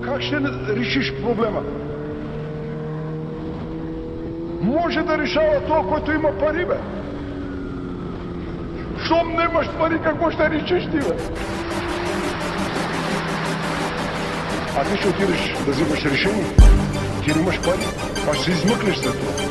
как ще решиш проблема? Може да решава това, който има пари, бе. Щом нямаш пари, какво ще решиш ти, бе? А ти ще отидеш да взимаш решение. Ти нямаш пари, а ще се измъкнеш след това.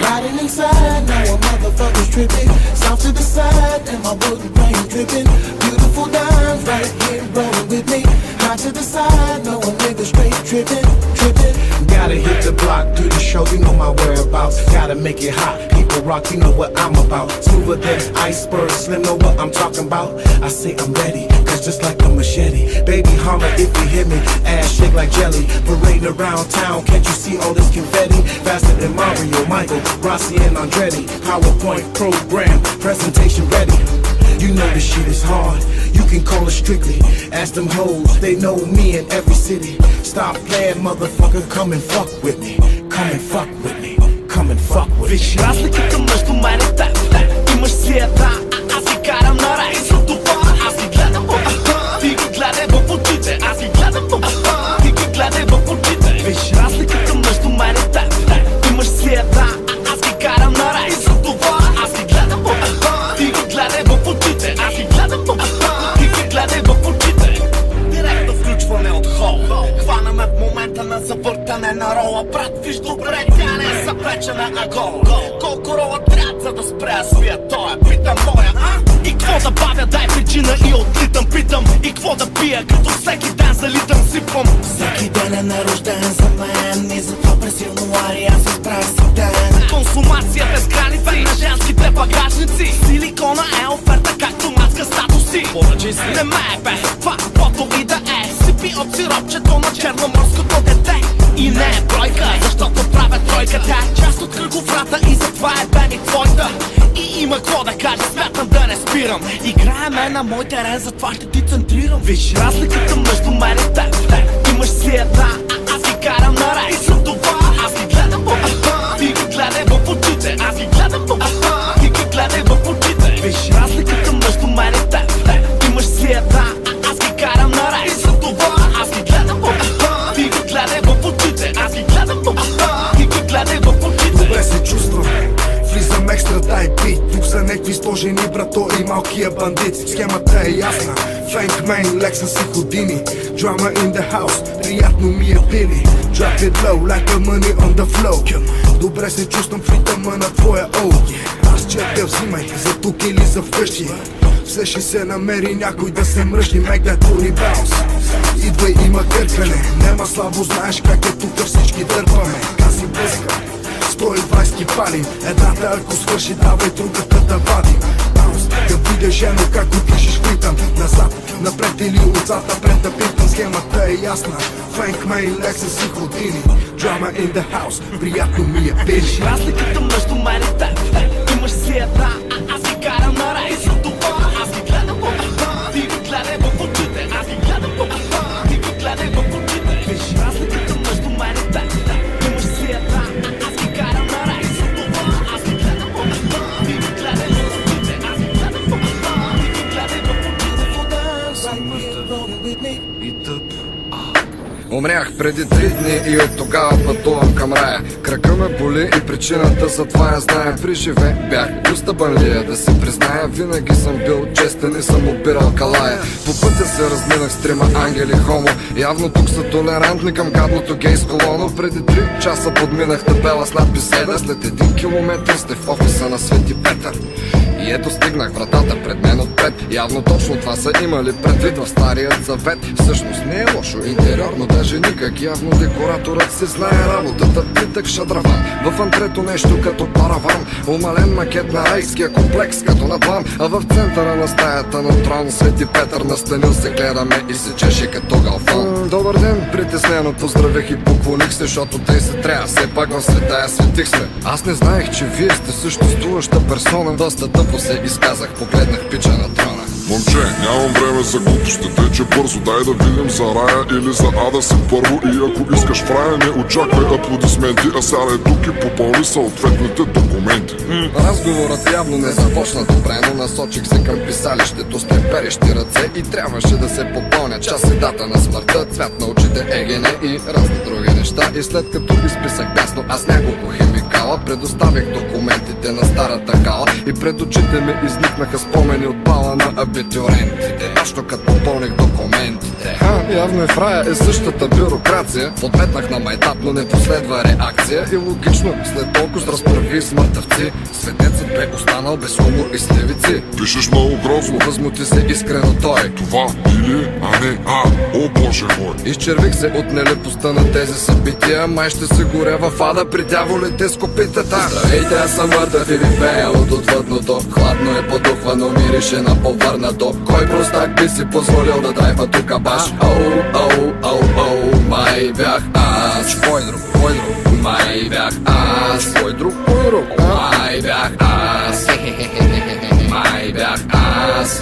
Riding inside, now a motherfucker's tripping. South to the side, and my wooden brain dripping. Beautiful dimes right here rolling with me. High to the side, no a nigga straight tripping, tripping. Gotta hit the block, do the show, you know my whereabouts. Gotta make it hot, people rock, you know what I'm about. Smoother than iceberg, slim, know what I'm talking about. I say I'm ready, cause just like a machete. Baby, holler if you hear me, ass shake like jelly. Parading around town, can't you see all this confetti? Faster than Mario, Michael, Rossi and Andretti. PowerPoint program, presentation ready. You know this shit is hard, you can call it strictly. Ask them hoes, they know me in every city. Stop playing, motherfucker, come and fuck with me. Come and fuck with me, come and fuck with me. Виж разликата между мен и теб. Имаш си една, а аз ги карам на рай. За това аз ги гледам в очите. Ти ги гледай в очите. Аз ги гледам в очите. Ти ги гледай в очите. Виж разликата между мен и теб. Имаш си една, а аз ги карам на рай. За това аз ги гледам в очите. Ти ги гледай в очите. Аз ги гледам в очите. Ти ги гледай в очите. Директно включване от хол. Хванаме в момента на завъртане на рола. Брат, виж добре, тя не е запечена, а гол. Колко рола трябва, за да спре свия тоя? Питам моя, а? И кво да бавя, дай причина и отлитам, питам. И кво да пия, като всеки ден залитам, сипвам. Всеки ден е нарожден за мен. И затова през януари аз избрах си ден. Консумацията с граници на женските багажници. Силикона е оферта, както маска статуси. Поръчай си. Не ме е бе, това каквото и да е. Сипи от сиропчето на черноморското дете. И не е бройка, защото правя тройка. Тя е част от кръговрата и затова е бе и твоята. И има какво да кажа, смятам да не спирам. Играеме на мой терен, затова ще ти центрирам. Виж разликата между мен и теб. Имаш си една, а аз ги карам на рай. И за това аз ги гледам в очите. Ти ги гледай в очите. Аз ги гледам в очите. Ти ги гледай в очите. Виж разликата между мен и теб. Имаш си една, а аз ги карам на рай. И за това аз ги гледам в очите. Ти ги гледай в очите. Аз ги гледам в очите. Ти ги гледай в очите. Добре се чувствам, влизам екстра, дай бит. Тук са некви сложени брато и малкия бандит. Схемата е ясна, Фенк Мейн, Лексъс и Ходини. Drama in the house, приятно ми е пили. Drop it low, like the money on the flow. Добре се чувствам в ритъма на твоя оу. Аз черпя, взимай, за тук или за вкъщи. Все ще се намери някой да се мръщи. Make that booty bounce. Идвай, има гъркане. Нема слабо, знаеш как е тук, всички дърпаме. Гази блъска, 120 ки палим. Едната ако свърши, давай другата да вадим. Баунс, да видя жено как отишеш в ритъм. Назад, напред или отзад, напред да питам. Схемата е ясна, Фенк Мейн, Лексъс и Ходини. Drama in the house, приятно ми е пили. Разликата между мен и теб. Имаш си една, а аз ги карам на рай. За това аз ги гледам в очите. Ти ги гледай в очите. Аз ги гледам в очите. Ти ги гледай в очите. Виж разликата между мен и теб. Имаш си една, а аз ги карам на рай. За това аз ги гледам в очите. Ти ги гледай в очите. Аз ги гледам в очите. Ти ги гледай в очите. И тъп. Умрях преди 3 дни и от тогава пътувам към рая. Крака ме боли и причината за това я зная. При живе бях устъбан ли е да си призная. Винаги съм бил честен и съм обирал калая. По пътя се разминах с 3 ангели хомо. Явно тук са толерантни към гадното гейско лоно. Преди 3 часа подминах табела с надпис Еда. След 1 километър сте в офиса на Свети Петър. И ето стигнах вратата пред мен отпред. Явно точно това са имали предвид в Старият завет. Всъщност не е лошо интериорно, даже никак. Явно декораторът си знае работата. Питък шадраван, в антрето нещо като параван. Умален макет на райския комплекс като на план. А в центъра на стаята на трон Свети Петър настанил се, гледаме и се чеше като галфон. Добър ден, притеснено поздравих и поклоних се, защото тъй се трябва. Все пак в света я светих се. Аз не знаех, че вие сте съществуваща персона. Доста тъпо се изказах, погледнах пича на трона. Момче, нямам време за глупости, тъй че бързо дай да видим за рая или за ада си първо. И ако искаш в рая, не очаквай аплодисменти, а сядай тук и попълни съответните документи. Разговорът явно не започна добре, но насочих се към писалището с треперещи ръце и трябваше да се попълня час и дата на смъртта, цвят на очите, ЕГН и разни други неща. И след като изписах ясно аз няколко химикала, предоставих документите на старата кала и пред очите ми изникнаха спомени от бала на абитюрентите. Точно като попълних документите. Явно и в рая е същата бюрокрация. Подметнах на майтап, но не последва реакция. И логично, след толкова разправи с мъртъвци, светецът бе останал без хумор и сливици. Пишеш много грозно, Възмути се искрено той. това или, а не а, о боже мой. Изчервих се от нелепостта на тези събития. Май ще се горя в ада при дяволите с копитата. Здравейте, аз съм мъртъв и ви пея от отвъдното. Хладно е подухвано, мирише на повърнато. Кой простак би си позволил да драйва тука баш? Оу, май бях аз. Кой друг, май бях аз. Кой друг, май бях аз. Май бях аз.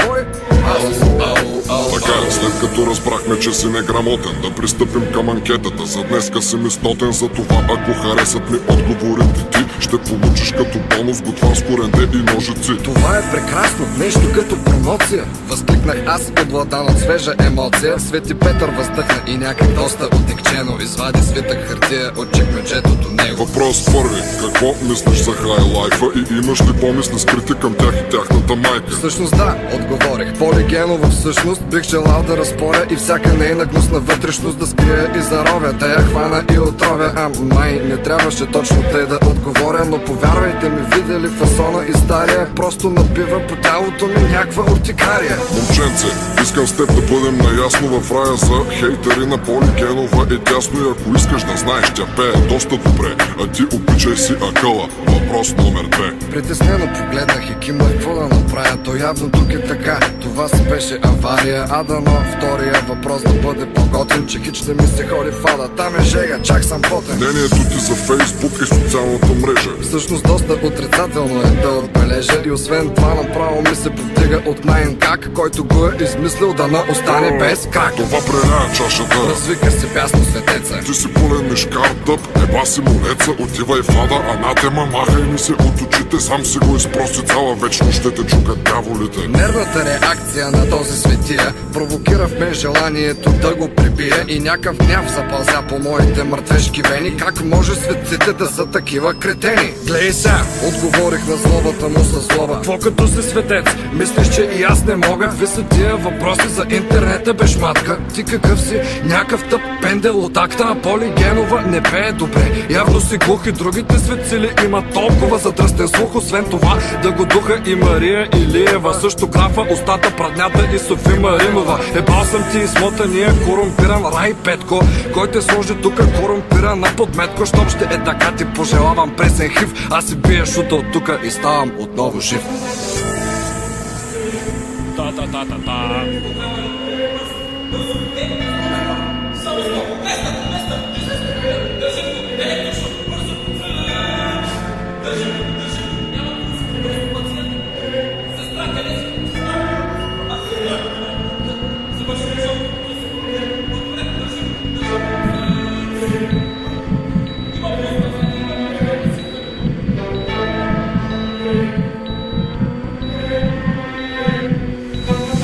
Така, след като разбрахме, че си неграмотен, да пристъпим към анкетата. За днеска си мистотен, за това ако харесат ми отговорите ти, ще получиш като бонус готварско ренде и ножици. Това е прекрасно, нещо като промоция. Възкликнах аз, обладан от свежа емоция. Свети Петър въздъхна и някак доста отекчено извади свитък хартия от чекмеджето до него. Въпрос първи, какво мислиш за хайлайфа и имаш ли помисли скрити към тях и тяхната майка? Всъщност да, отговорих. Полигенова всъщност бих желал да разпоря и всяка нейна гнусна вътрешност да скрия и заровя, да я хвана и отровя. Май не трябваше точно те да отговоря, но повярвайте ми, видели фасона и стария, просто набива по тялото ми някаква уртикария. Момченце, искам с теб да бъдем наясно в рая за хейтери на Полигенова е тясно и ако искаш да знаеш, тя пее доста добре, а ти обичай си акъла. Въпрос номер 2. Притеснено погледнах и кимнах какво да направя, то явно тук е така. Това си беше авария, а дано втория въпрос да бъде по-готин, че хич не ми се ходи в ада, там е жега, чак съм потен. Мнението ти за Фейсбук и социалната мрежа. Всъщност доста отрицателно е да отбележа и освен това направо ми се повдига от Найн как, който го е измислил да не остане без крак. Това прелява чашата. Развика се бясно светеца. Ти си пълен мишкар дъб, еба си молеца, отивай в ада, анатема, махай ми се от очите, сам си го изпрости, цяла вечно ще те чукат дяволите. Нервната реакция на този светия провокира в мен желанието да го прибия и някакъв гняв запълзя по моите мъртвешки вени. Как може светците да са такива кретени? Глей сега, Отговорих на злобата му със злоба. какво като си светец? Мислиш, че и аз не мога? Какви са тия въпроси за интернета, бешматка? Ти какъв си? Някакъв тъп пендел от акта на Полигенова не пее добре. Явно си глух и другите светцили има толкова задръстен слух. Освен това да го духа и Мария Илиева. Също графа, устата, праднята и Софи Маринова. Ебал съм ти и смотания корумпиран Рай Петко, който сложи тука корумпиран на подметко. Щом ще е така, ти пожелавам пресен хив. Аз си бия шута от тука и ставам отново жив.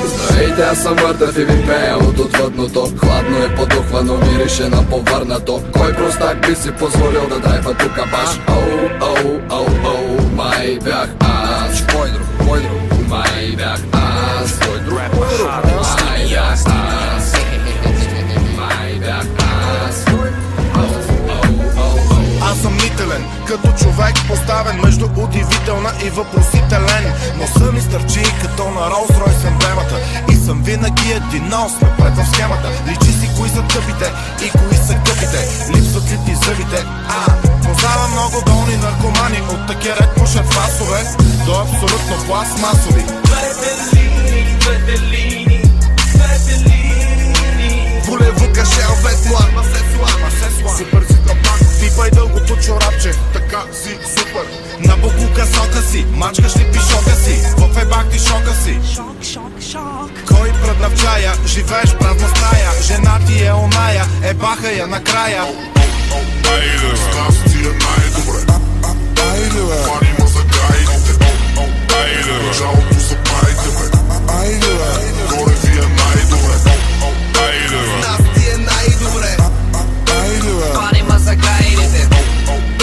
Здравейте, аз съм мъртъв и ви пея от отвъдното. Хладно е подухвано, мирише на повърнато. Кой простак би си позволил да драйва тука баш? Оу, май бях аз. Кой друг, май бях аз. Кой друг, май бях аз. Май бях аз. Аз съм нителен, като човек поставен между удивителна и въпросителен. Но съм изтърчи като на Rolls-Royce емблемата и съм винаги един нос напред в схемата. Личи си кои са тъпите и кои са къпите, липсват ли ти зъбите? Познавам много болни наркомани, от такива ред пушат фасове до абсолютно пластмасови. Булево кашел, ветла, си бързи капак, пипай дългото чорапче, така си супер. На буклука сока си, мачкаш ли пишока си, в ебак ти шока си. шок. Кой пръдна в чая, живееш в празна стая. Жена ти е оная, баха я накрая. Айде бе, с нас ти е най-добре. Айде бе, фани ма за гайдите. Айде бе, началото са пайте бе. Айде бе, горе ви е най-добре. Айде бе, Нас ти е най-добре. айде бе, Фани ма за гайдите.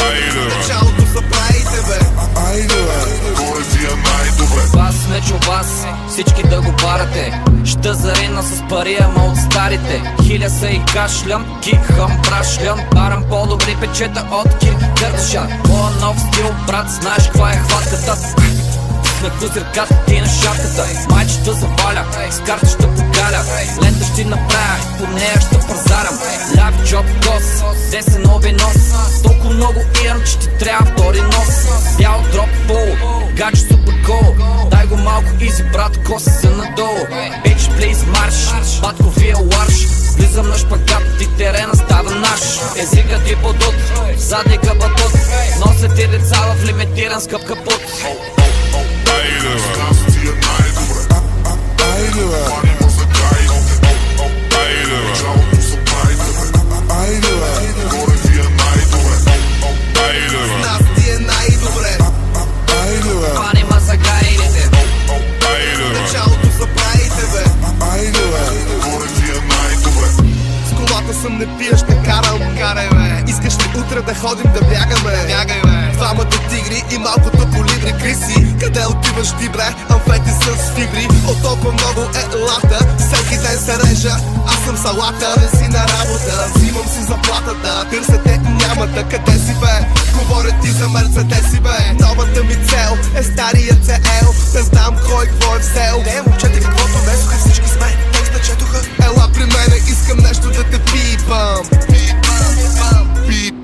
айде бе, Началото са пайте бе. айде бе, горе ви е най-добре. Вас не чу вас, всички да го барате. Ще зарина с пари, ама от старите. Хиля се и кашлям, кихам, брашлям. Барам по-добри печета от Ким Кардашян. Моя нов стил, брат, знаеш каква е хватката. На козирката ти на шапката. Майчета заваля, с карта ще покаля. Лента ще направя, по нея ще пазарам. Ляв джоб кос, десен нови нос. Толкова много имам, че ти трябва втори нос. Бял дроп пол, гадж супер кол. Дай го малко изи, брат, коси се надолу. Bitch, please марш, батко вие ларш. Влизам на шпагат и терена става наш. Езикът ти подут, задника батут. Носят ти деца в лимитиран скъп капут. Айде бе, с нас ти е най-добре. Айде бе, фани ма за гайдите. Айде бе, началото са пайте бе. Айде бе, горе ви е най-добре. Айде бе, Нас ти е най-добре. айде бе, Фани ма за гайдите. айде бе, Началото са пайте бе. айде бе, горе ви е най-добре. С колата съм, не пия, ще карам. Карай бе. Искаш ли утре да ходим да бягаме? Бягай бе. Двамата тигри и малкото колибри. Криси, къде отиваш ти бре? Амфети с фибри. От толкова много е лата. Всеки ден се режа, аз съм салата. Не си на работа, взимам си заплатата. Търсете нямата, къде си бе? Говорят ти за Мерцедеси бе. Новата ми цел е стария CL. Не знам кой какво е взел. Не, момчета, каквото несоха, всички сме. Текста четоха. Ела при мене, искам нещо да те пипам. Пип.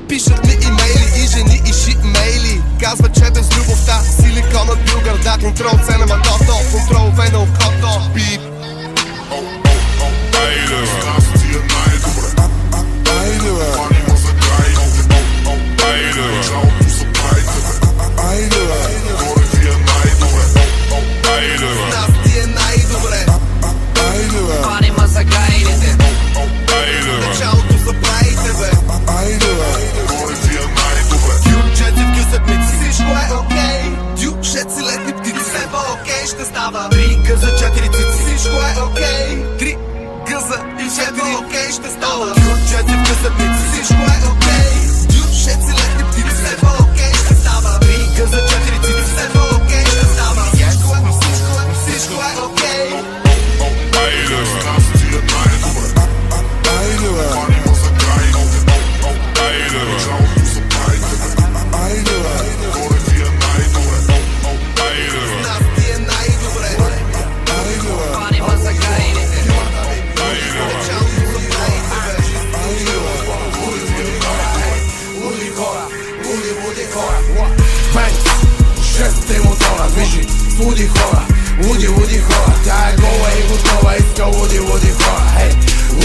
Пишат ми имейли и жени и шипмейли. Казват, че без любовта силиконът бил гърда. Контрол C на мадото, контрол V на ухото. Пип. Айде бе, с нас ти е най-добре. Айде бе, фани ма за гайдите. Айде бе, началото са пайте бе. Айде бе, горе ви е най-добре. Айде бе, Нас ти е най-добре. айде бе, Фани ма за гайдите. айде бе, Началото са пайте бе. айде бе, горе ви е най-добре. Дюджети в късътници. Всичко е окей. Дюшеци летни птици. Все по-окей ще става. 3 гъза, 4 цици. Всичко е окей. 3 гъза и 4 окей ще става. Дюджети в късътници. Всичко е окей. Дюшеци летни птици. Все по-окей ще става. 3 гъза, 4 цици. Все по-окей ще става. Всичко е окей. Айде бе, с нас ти е най-добре. Айде бе, фани ма за гайдите. Айде бе, началото са пайте бе. Айде бе, горе ви е най-добре. Айде бе, Нас ти е най-добре. айде бе, Фани ма за гайдите. айде бе, Началото са пайте бе. айде бе, горе ви е най-добре. Луди хора, луди хора. Бенц, 6 мотора движи с луди хора. Луди хора. Тя е гола и готова, иска луди хора. Хей,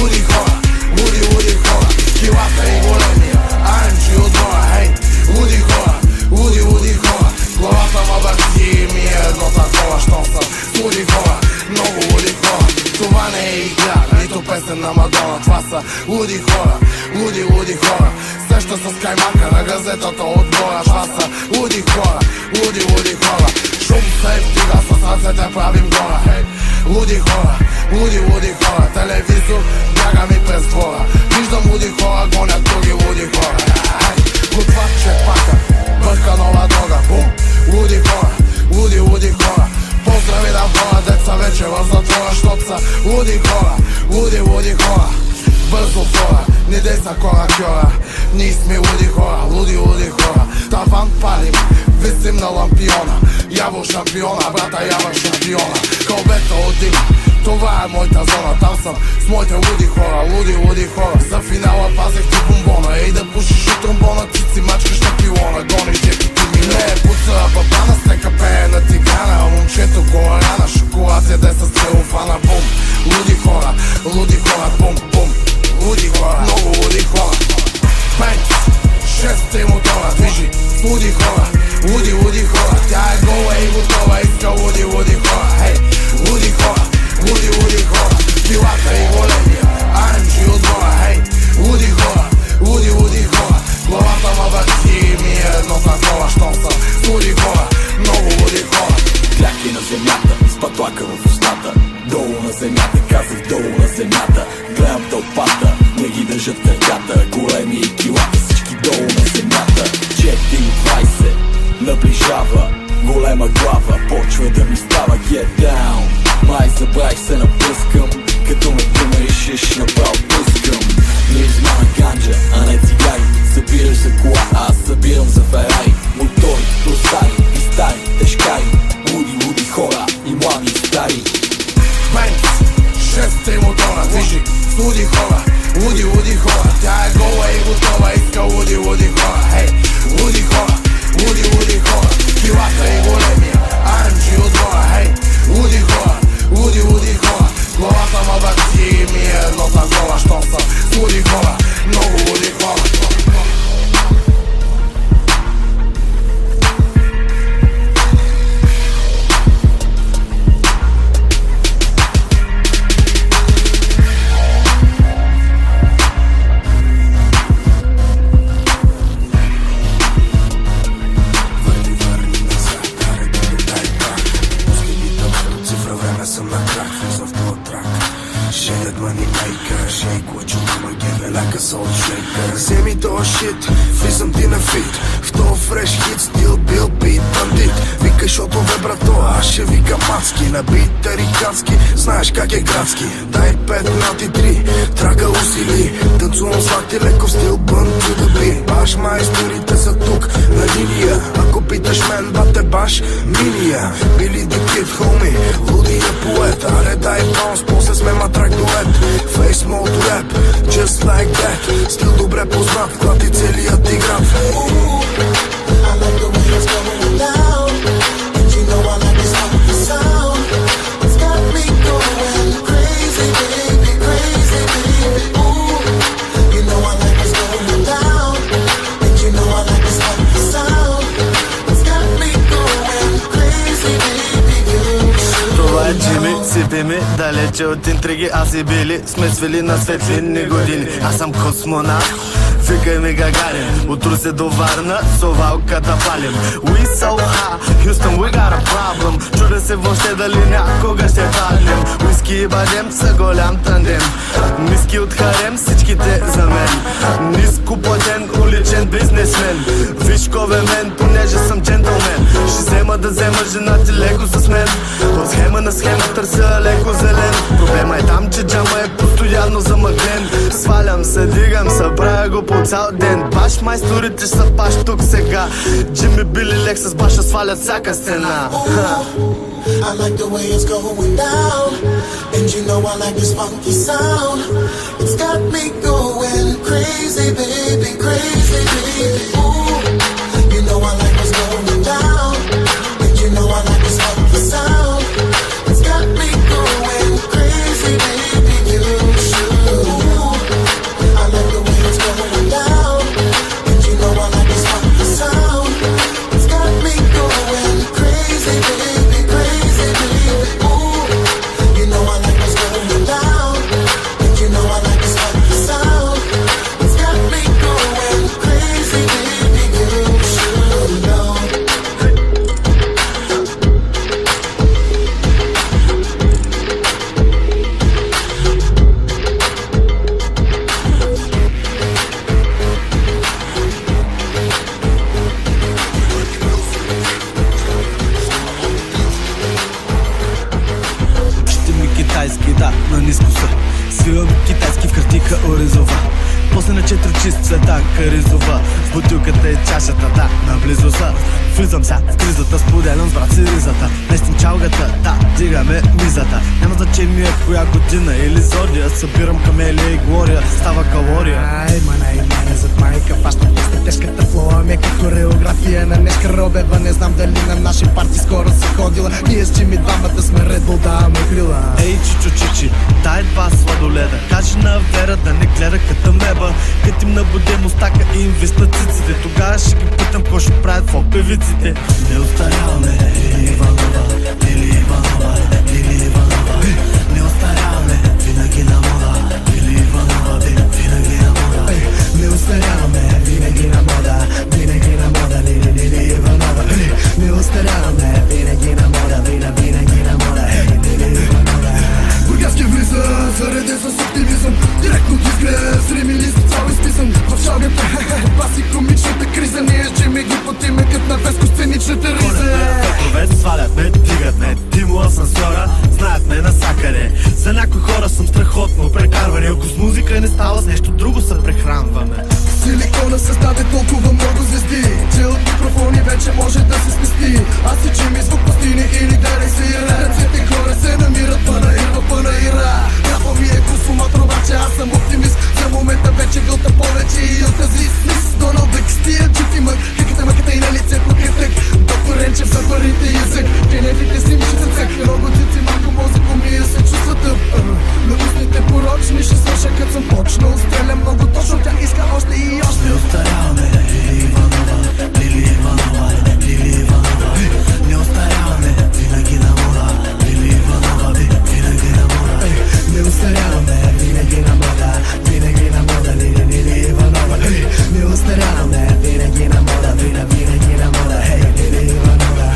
луди хора, луди хора. Килата и големия, AMG отбора. Хей, луди хора, луди хора. Главата ма върти и ми е едно такова, що съм с луди хора, много луди хора. Това не е игра, нито песен на Мадона. Това са луди хора, луди хора. Сеща с каймака на газетата отбора. Това са луди хора, луди хора. Шум се втига, с ръцете правим гора. Хей, луди хора, луди хора. Телевизор бяга ми през двора. Виждам луди хора, гонят други луди хора. Хей, готват чепака, бърка нова дрога. Бум, луди хора, хора. Поздрави да хора, деца вече в затвора. Щот са луди хора, луди хора. Бързо фора, не дей са кора. Ние сме луди хора. Таван палим, висим на лампиона. Яво шампиона, брата ява шампиона. Кълбета от дим, това е моята зона. Там съм с моите луди хора. За финала пазех ти бомбона. Ей да пушиш от тромбона, цици мачкаш на пилона. Гониш деките ми не е пуца, бабана с тека пее на тигана. Момчето гола рана, шоколад яде с целофана. Бум, луди хора, бум. Луди хора, много луди хора. Бенц, 6 мотора движи с луди хора. Луди хора, тя е гола и готова, иска луди хора. Хей, луди хора, луди хора, пилата и големия AMG отгора. Хей, луди хора, луди хора, главата ма върти ми е едно такова, що са с луди хора, много луди хора. Кляки на земята, с патлака в устата. Долу на земята, казах долу на земята. Гледам тълпата, не ги държат краката. Големи и килата, всички долу на земята. 4:20 наближава, голема глава почва да ми става. Get down, май забравих се напускам. Като ме помешиш, направо пускам. Не измана ганджа, а не цигари. Събираш за кола, а аз събирам за Ферари. Мотори, тросари и стари тежкари. Луди хора и млади и стари. Бенц, 6 мотора движи с луди хора. Луди хора, тя е гола и готова, иска луди хора. Хей, луди хора, луди хора, пилата и големия AMG отгора. Хей, луди хора, главата ма върти ми е едно такова, що са с луди хора, много луди хора. Вземи тоя шит, влизам ти на фит. В тоя фреш хит, стил бил бит бандит. Викаш шото бе брато, аз ще викам мацки. На бит тарикатски, знаеш как е градски. Дай 5 нати 3, трака усили. Танцувам злати леко в стил бън to the beat. Баш майсторите са тук на линия. Ако питаш мен, бате баш миния. Били the kid homie, лудия поет. Аре дай баунс, после сме матрак дует. Face mode to rap, just like that. Стил добре познат, клати целият играт. I like the way it's going down, and you know I like this funky sound. It's got me going crazy, baby, crazy, baby. Ooh, you know I like what's going down, and you know I like this funky sound. It's got me going crazy, baby. You Това е Джими, сипи ми, далече от интриги. Аз и Били сме свили на светлинни години. Аз съм космонавт, викай ми Гагарин. От Русе до Варна, совалката палим. We so high, Houston we got a problem. Чудя се въобще дали някога ще паднем. Уиски и бадем са голям тандем. Ниски от харем, всичките за мен. Ниско платен, уличен бизнесмен. Виж кове мен, понеже съм джентълмен. Ще взема да взема жена ти леко с мен. От схема на схема търся леко зелен. Проблема е там, че джама е постоянно замъглен. Свалям се, дигам се, правя го по цял ден. Баш майсторите ще са баш тук сега. Джими Били лек с баша свалят всяка стена. I like the way it's going down, and you know I like this funky sound. It's got me going crazy, baby, crazy, baby. Ooh, you know I like what's going down, and you know I like this funky sound. It's got me going crazy, baby, you should. Ooh, I like the way it's going down, and you know I like this funky sound. It's got me going crazy, baby, crazy, baby. Ooh, you know I like what's going down, and you know I like this funky sound. It's got me going crazy, baby, you should know. Ще ми китайски, да, на ниско са. Свивам китайски в хартика оризова. После на 4 чист цвета каризова. В бутилката е чашата, да, наблизо са. Влизам ся в кризата, споделям с брат си ризата. Местим чалгата, да, дигаме мизата. Няма значение коя година или зодия. Събирам камелия и глория, става калория. Ай, мана и мене зад майка. Фащам песня, тежката флоа ми е като хореография на Нешка Робева. Не знам дали на наши парти скоро си ходила. Ние с Джими двамата сме Red Bull, даваме крила. Ей, чичо, чичи, дай 2 сладоледа. Кажи на Вера да не гледа като меба. Като им набудем мустака и им виснат циците, тогава ще ги питам какво ще правят фок певиците. Не остаряваме, Лили Иванова, Лили Иванова, Лили Иванова. Не остаряваме, винаги на мода, Лили Иванова, винаги на мода. Не остаряваме, винаги на мода, винаги на мода, Лили Иванова. Не остаряваме, винаги на мода, винаги на мода, Лили Иванова. Бургаски влиза, зареден с оптимизъм. Директно от изгрея, с ремилист, цял изписан. В шалгата, баси комичната криза. Ние с Джими ги потиме кът на веско сценичната риза. Ветрове свалят ме, дигат ме, димо асансьора, знаят ме насакъде. За някои хора съм страхотно прекарване. Ако с музика не става, с нещо друго се прехранваме. Силикона създаде толкова много звезди, че от микрофони вече може да се спести. Аз си Джими, звук пустини или дари се ира. Ръцете хора се намират панаир в панаира. Рапа ми е консуматор, обаче аз съм оптимист. За момента вече гълта повече и от тази смис. Доналд Дък, стия джифи мък, кликата и на лицето критък. Доктор Ренчев за парите язък, генетите си миши за цък. Много цици, малко мозъко ми се чувства тъп. На устните порочни ще свърша като съм почнал. Стреля много точно, тя иска още и още. Не остаряваме, Лили Иванова, Лили Иванова, Лили Иванова. Не остаряваме, винаги на мода, Лили Иванова, винаги на мода. Не остаряваме, винаги на мода, винаги на мода, Лили Иванова. Не остаряваме, винаги на мода, винаги на мода, Лили Иванова.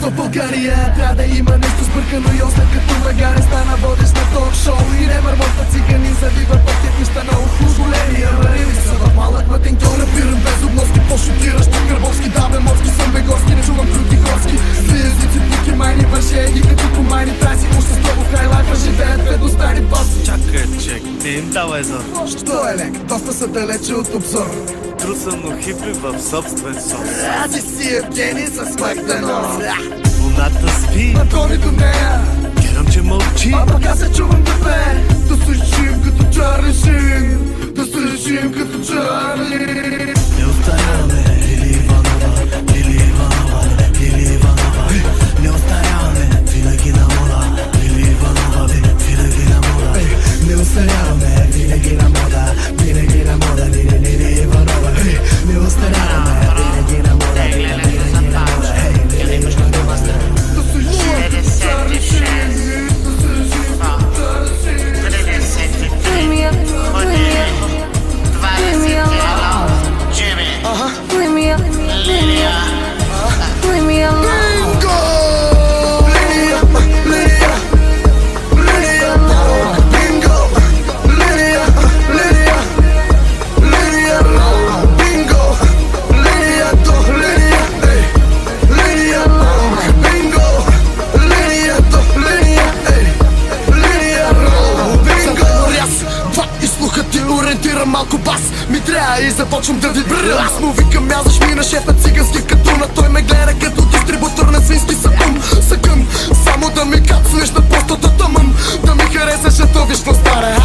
В България трябва да има нещо сбъркано и още като веганин стана водещ на ток-шоу. И не мърмота цигани завива пътят ми станал големия барили са в малък матинкьор. Рапирам без обноски, по-шокиращ от гърбовски. Да бе, морски съм бегорски, не чувам крути горски. С езици, пуки, майни, вършеги, като комайни праси. Общество в хайлайфа живеят бедно стари боси. Чакай, чек, ти им давай за. Що е лек? Доста са далече от обзор. Трусъм, но хипли в собствен сон. Аз си Евгений с смъкнено. Луната спи, Гони до нея, гледам, че мълчи. а пък аз се чувам да пее. Да се решим като Чарли Шин, да се решим като Чарли. Не остаряваме, Лили Иванова, Лили Иванова, Лили Иванова. Не остаряваме, винаги на мода, Лили Иванова, винаги на мода. Не остаряваме, винаги на мода, винаги на мода, Лили Иванова. Не остаряваме, винаги на мода, винаги на мода, Лили Иванова. Да се решим като Чарли Шин, да се решим като Чарли Шин. Малко бас ми трябва и започвам да вибрирам. Аз му викам, мязаш ми на шеф на цигански катуна. Той ме гледа като дистрибутор на свински сапун. Съкъм, само да ми кацнеш на простата тъмъм. Да ми харесаш, а то виж какво стара.